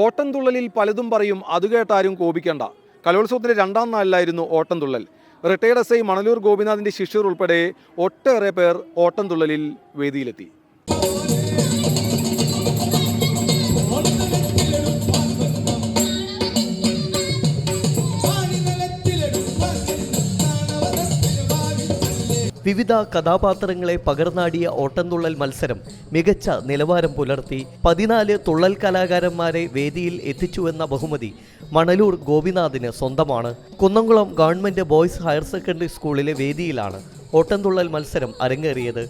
ഓട്ടംതുള്ളലിൽ പലതും പറയും, അത് കേട്ടാരും കോപിക്കണ്ട. കലോത്സവത്തിലെ 2ാം നാളിലായിരുന്നു ഓട്ടംതുള്ളൽ. റിട്ടയർഡ് SI മണലൂർ ഗോപിനാഥിന്റെ ശിഷ്യർ ഉൾപ്പെടെ ഒട്ടേറെ പേർ ഓട്ടംതുള്ളലിൽ വേദിയിലെത്തി. വിവിധ കഥാപാത്രങ്ങളെ പകർന്നാടിയ ഓട്ടംതുള്ളൽ മത്സരം മികച്ച നിലവാരം പുലർത്തി. 14 തുള്ളൽ കലാകാരന്മാരെ വേദിയിൽ എത്തിച്ചുവെന്ന ബഹുമതി മണലൂർ ഗോപിനാഥിന് സ്വന്തമാണ്. Kunnamkulam government boys higher secondary സ്കൂളിലെ വേദിയിലാണ് ഓട്ടംതുള്ളൽ മത്സരം അരങ്ങേറിയത്.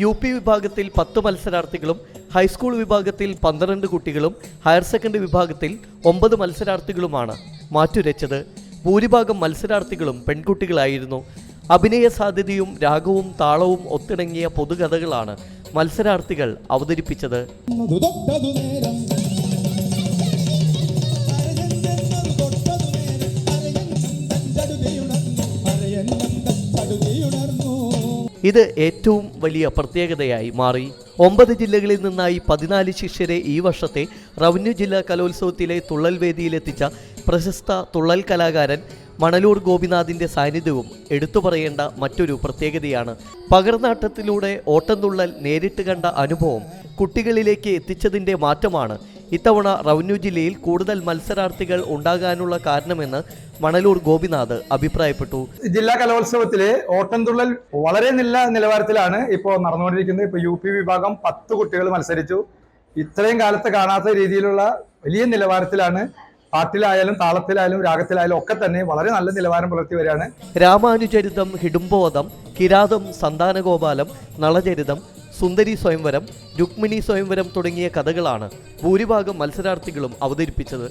UP വിഭാഗത്തിൽ 10 മത്സരാർത്ഥികളും ഹൈസ്കൂൾ വിഭാഗത്തിൽ 12 കുട്ടികളും ഹയർ സെക്കൻഡറി വിഭാഗത്തിൽ 9 മത്സരാർത്ഥികളുമാണ് മാറ്റുരച്ചത്. ഭൂരിഭാഗം മത്സരാർത്ഥികളും പെൺകുട്ടികളായിരുന്നു. അഭിനയ സാധ്യതയും രാഗവും താളവും ഒത്തിണങ്ങിയ പൊതുകഥകളാണ് മത്സരാർത്ഥികൾ അവതരിപ്പിച്ചത്. ഇത് ഏറ്റവും വലിയ പ്രത്യേകതയായി മാറി. 9 ജില്ലകളിൽ നിന്നായി 14 ശിഷ്യരെ ഈ വർഷത്തെ റവന്യൂ ജില്ലാ കലോത്സവത്തിലെ തുള്ളൽ വേദിയിലെത്തിച്ച പ്രശസ്ത തുള്ളൽ കലാകാരൻ മണലൂർ ഗോപിനാഥിന്റെ സാന്നിധ്യവും എടുത്തു പറയേണ്ട മറ്റൊരു പ്രത്യേകതയാണ്. പകർന്നാട്ടത്തിലൂടെ ഓട്ടംതുള്ളൽ നേരിട്ട് കണ്ട അനുഭവം കുട്ടികളിലേക്ക് എത്തിച്ചതിൻ്റെ മാറ്റമാണ് ഇത്തവണ റവന്യൂ ജില്ലയിൽ കൂടുതൽ മത്സരാർത്ഥികൾ ഉണ്ടാകാനുള്ള കാരണമെന്ന് മണലൂർ ഗോപിനാഥ് അഭിപ്രായപ്പെട്ടു. ജില്ലാ കലോത്സവത്തിലെ ഓട്ടംതുള്ളൽ വളരെ നല്ല നിലവാരത്തിലാണ് ഇപ്പോൾ നടന്നുകൊണ്ടിരിക്കുന്നത്. ഇപ്പോൾ UP വിഭാഗം 10 കുട്ടികൾ മത്സരിച്ചു. ഇത്രയും കാലത്ത് കാണാത്ത രീതിയിലുള്ള വലിയ നിലവാരത്തിലാണ്. പാട്ടിലായാലും താളത്തിലായാലും രാഗത്തിലായാലും ഒക്കെ തന്നെ വളരെ നല്ല നിലവാരം പുലർത്തി വരികയാണ്. രാമാനുചരിതം, ഹിഡുംബോധം, കിരാതം, സന്താനഗോപാലം, നളചരിതം, സുന്ദരി സ്വയംവരം, രുക്മിണി സ്വയംവരം തുടങ്ങിയ കഥകളാണ് ഭൂരിഭാഗം മത്സരാർത്ഥികളും അവതരിപ്പിച്ചത്.